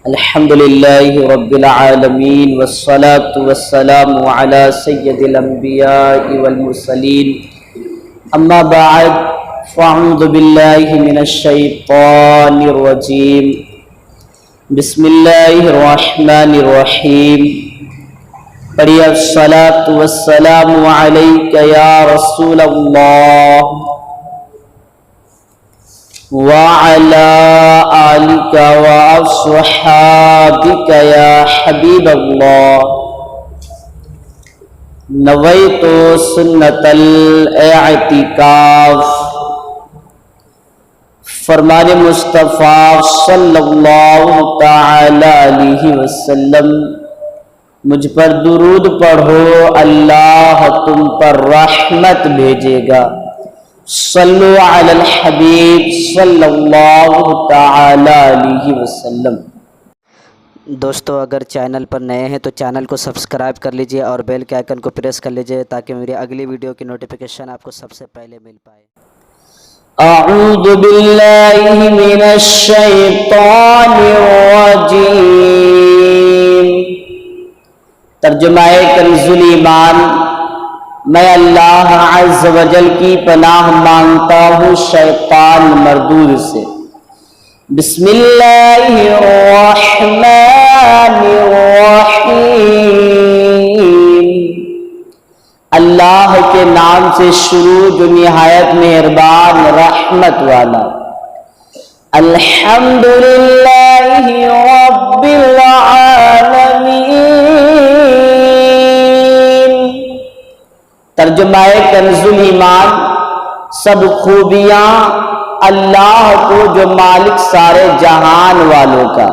الحمد لله رب العالمين والصلاة والسلام على سيد الأنبياء والمرسلين أما بعد فأعوذ بالله من الشيطان الرجيم بسم الله الرحمن الرحيم پڑھیے الصلاة والسلام عليك يا رسول الله وعلى آلك وأصحابك يا حبيب الله نويت سنة الاعتکاف فرمان مصطفیٰ صلی اللہ تعالی علیہ وسلم مجھ پر درود پڑھو اللہ تم پر رحمت بھیجے گا صلو علی الحبیب صلی اللہ تعالی علیہ وسلم۔ دوستو اگر چینل پر نئے ہیں تو چینل کو سبسکرائب کر لیجئے اور بیل کے آئیکن کو پریس کر لیجئے تاکہ میری اگلی ویڈیو کی نوٹیفیکیشن آپ کو سب سے پہلے مل پائے۔ اعوذ باللہ من الشیطان الرجیم۔ ترجمہ کنز الایمان۔ میں اللہ عز و جل کی پناہ مانگتا ہوں شیطان مردود سے۔ بسم اللہ الرحمن الرحیم۔ اللہ کے نام سے شروع جو نہایت مہربان رحمت والا۔ الحمدللہ رب العالمین۔ ترجمہ کنز الایمان۔ سب خوبیاں اللہ کو جو مالک سارے جہان والوں کا۔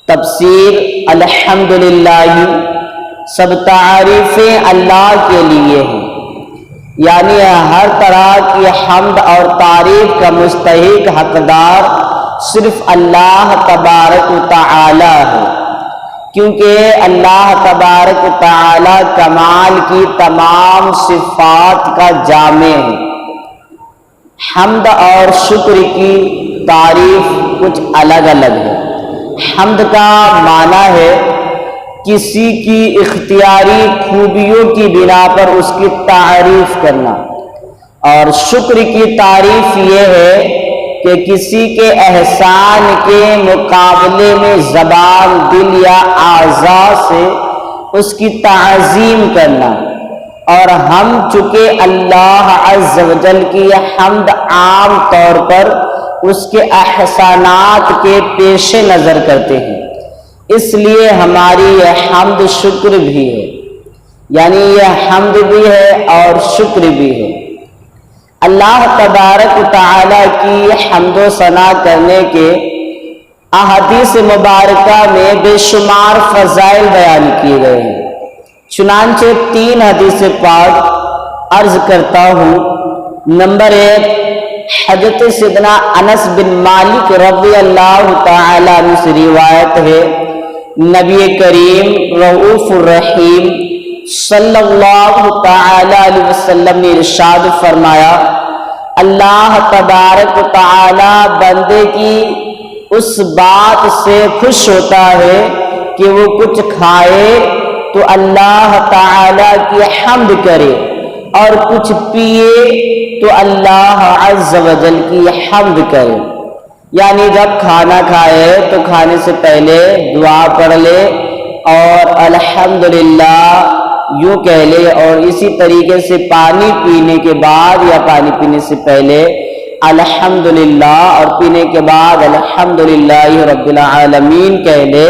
تفسیر الحمدللہ، سب تعریفیں اللہ کے لیے ہیں، یعنی ہر طرح کی حمد اور تعریف کا مستحق حقدار صرف اللہ تبارک و تعالی ہے، کیونکہ اللہ تبارک و تعالی کمال کی تمام صفات کا جامع ہے۔ حمد اور شکر کی تعریف کچھ الگ الگ ہے۔ حمد کا معنی ہے کسی کی اختیاری خوبیوں کی بنا پر اس کی تعریف کرنا، اور شکر کی تعریف یہ ہے کہ کسی کے احسان کے مقابلے میں زبان، دل یا اعضاء سے اس کی تعظیم کرنا۔ اور ہم چونکہ اللہ عز و جل کی حمد عام طور پر اس کے احسانات کے پیش نظر کرتے ہیں، اس لیے ہماری یہ حمد شکر بھی ہے، یعنی یہ حمد بھی ہے اور شکر بھی ہے۔ اللہ تبارک و تعالی کی حمد و ثنا کرنے کے احادیث مبارکہ میں بے شمار فضائل بیان کیے گئے ہیں، چنانچہ 3 حدیث پاک عرض کرتا ہوں۔ نمبر 1، حضرت سیدنا انس بن مالک رضی اللہ تعالی عنہ سے روایت ہے، نبی کریم رؤوف الرحیم صلی اللہ تعالی علیہ وسلم نے ارشاد فرمایا، اللہ تبارک و تعالی بندے کی اس بات سے خوش ہوتا ہے کہ وہ کچھ کھائے تو اللہ تعالی کی حمد کرے، اور کچھ پیے تو اللہ عز و جل کی حمد کرے۔ یعنی جب کھانا کھائے تو کھانے سے پہلے دعا پڑھ لے اور الحمدللہ یوں کہہ لے، اور اسی طریقے سے پانی پینے کے بعد یا پانی پینے سے پہلے الحمدللہ اور پینے کے بعد الحمدللہ رب العالمین کہہ لے،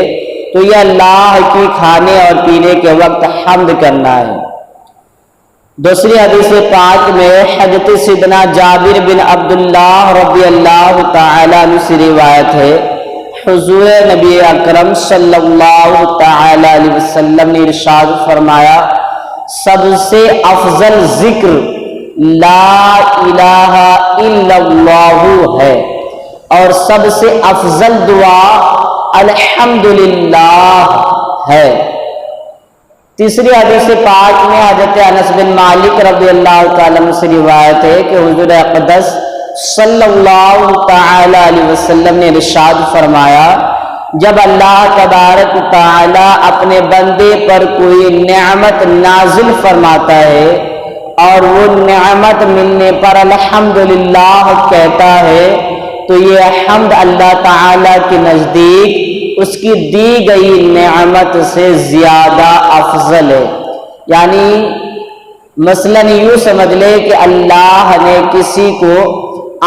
تو یہ اللہ کی کھانے اور پینے کے وقت حمد کرنا ہے۔ دوسری حدیث پاک میں حضرت سیدنا جابر بن عبداللہ رضی اللہ تعالی عنہ سے روایت ہے، حضور نبی اکرم صلی اللہ تعالی علیہ وسلم نے ارشاد فرمایا، سب سے افضل ذکر لا الہ الا اللہ ہے، اور سب سے افضل دعا الحمدللہ ہے۔ تیسری حدیث پاک میں حضرت انس بن مالک رضی اللہ تعالی عنہ سے روایت ہے کہ حضور اقدس صلی اللہ تعالی علیہ وسلم نے ارشاد فرمایا، جب اللہ تبارک تعالی اپنے بندے پر کوئی نعمت نازل فرماتا ہے اور وہ نعمت ملنے پر الحمدللہ کہتا ہے تو یہ حمد اللہ تعالی کے نزدیک اس کی دی گئی نعمت سے زیادہ افضل ہے۔ یعنی مثلاً یوں سمجھ لے کہ اللہ نے کسی کو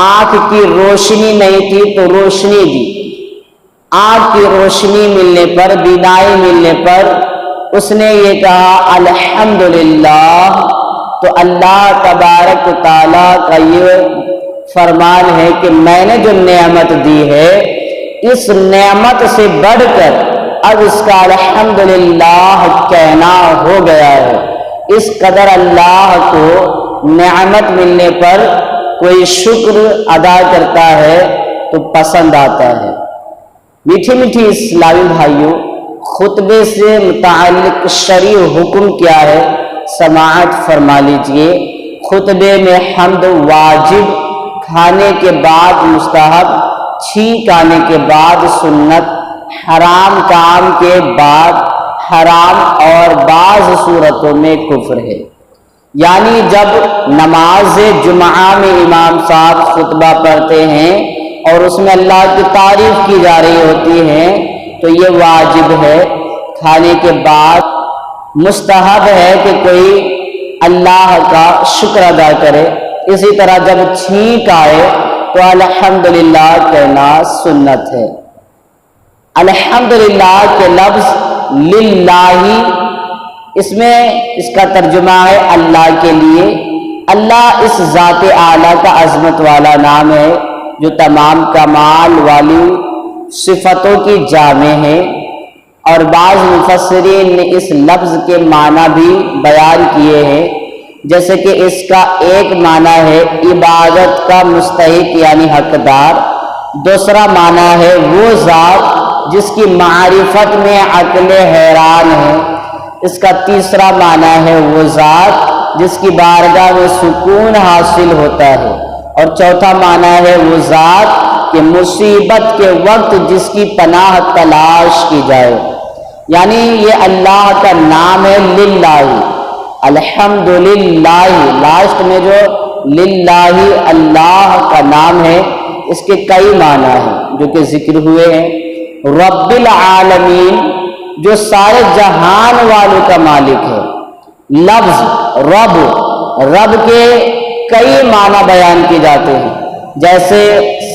آنکھ کی روشنی نہیں تھی تو روشنی دی، آنکھ کی روشنی ملنے پر، بینائی ملنے پر اس نے یہ کہا الحمدللہ، تو اللہ تبارک و تعالیٰ کا یہ فرمان ہے کہ میں نے جو نعمت دی ہے اس نعمت سے بڑھ کر اب اس کا الحمدللہ کہنا ہو گیا ہے۔ اس قدر اللہ کو نعمت ملنے پر کوئی شکر ادا کرتا ہے تو پسند آتا ہے۔ میٹھی میٹھی اسلامی بھائیوں، خطبے سے متعلق شرعی حکم کیا ہے سماعت فرما لیجئے۔ خطبے میں حمد واجب، کھانے کے بعد مستحب، چھینک آنے کے بعد سنت، حرام کام کے بعد حرام اور بعض صورتوں میں کفر ہے۔ یعنی جب نماز جمعہ میں امام صاحب خطبہ پڑھتے ہیں اور اس میں اللہ کی تعریف کی جا رہی ہوتی ہے تو یہ واجب ہے، کھانے کے بعد مستحب ہے کہ کوئی اللہ کا شکر ادا کرے۔ اسی طرح جب چھینک آئے تو الحمدللہ کہنا سنت ہے۔ الحمدللہ کے لفظ للہ، اس میں اس کا ترجمہ ہے اللہ کے لیے۔ اللہ اس ذات اعلیٰ کا عظمت والا نام ہے جو تمام کمال والی صفتوں کی جامع ہے، اور بعض مفسرین نے اس لفظ کے معنی بھی بیان کیے ہیں، جیسے کہ اس کا ایک معنی ہے عبادت کا مستحق یعنی حقدار، دوسرا معنی ہے وہ ذات جس کی معرفت میں عقل حیران ہے، اس کا تیسرا معنی ہے وہ ذات جس کی بارگاہ میں سکون حاصل ہوتا ہے، اور چوتھا معنی ہے وہ ذات کہ مصیبت کے وقت جس کی پناہ تلاش کی جائے۔ یعنی یہ اللہ کا نام ہے للہ، الحمدللہ، لاسٹ میں جو للہ اللہ کا نام ہے اس کے کئی معنی ہیں جو کہ ذکر ہوئے ہیں۔ رب العالمین، جو سارے جہان والوں کا مالک ہے۔ لفظ رب، رب کے کئی معنی بیان کیے جاتے ہیں، جیسے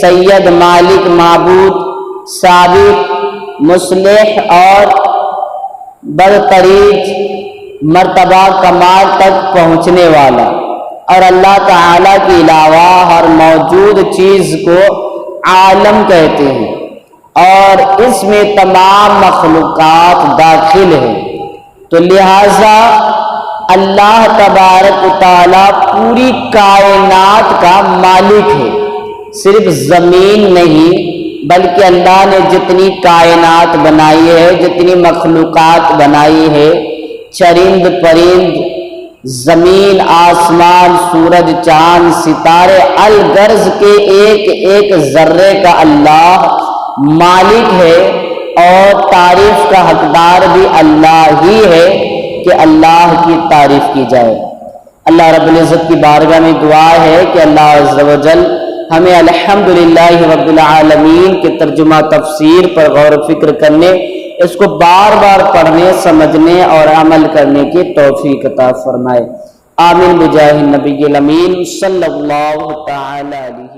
سید، مالک، معبود، سابق، مصلح اور برتری، مرتبہ کمال تک پہنچنے والا، اور اللہ تعالیٰ کے علاوہ ہر موجود چیز کو عالم کہتے ہیں، اور اس میں تمام مخلوقات داخل ہے۔ تو لہٰذا اللہ تبارک و تعالیٰ پوری کائنات کا مالک ہے، صرف زمین نہیں بلکہ اللہ نے جتنی کائنات بنائی ہے، جتنی مخلوقات بنائی ہے، چرند پرند، زمین، آسمان، سورج، چاند، ستارے، الغرض کے ایک ایک ذرے کا اللہ مالک ہے، اور تعریف کا حقدار بھی اللہ ہی ہے کہ اللہ کی تعریف کی جائے۔ اللہ رب العزت کی بارگاہ میں دعا ہے کہ اللہ عز و جل ہمیں الحمدللہ رب العالمین کے ترجمہ تفسیر پر غور و فکر کرنے، اس کو بار بار پڑھنے، سمجھنے اور عمل کرنے کی توفیق عطا فرمائے۔ آمین بجاہ النبی الامین صلی اللہ تعالی علیہ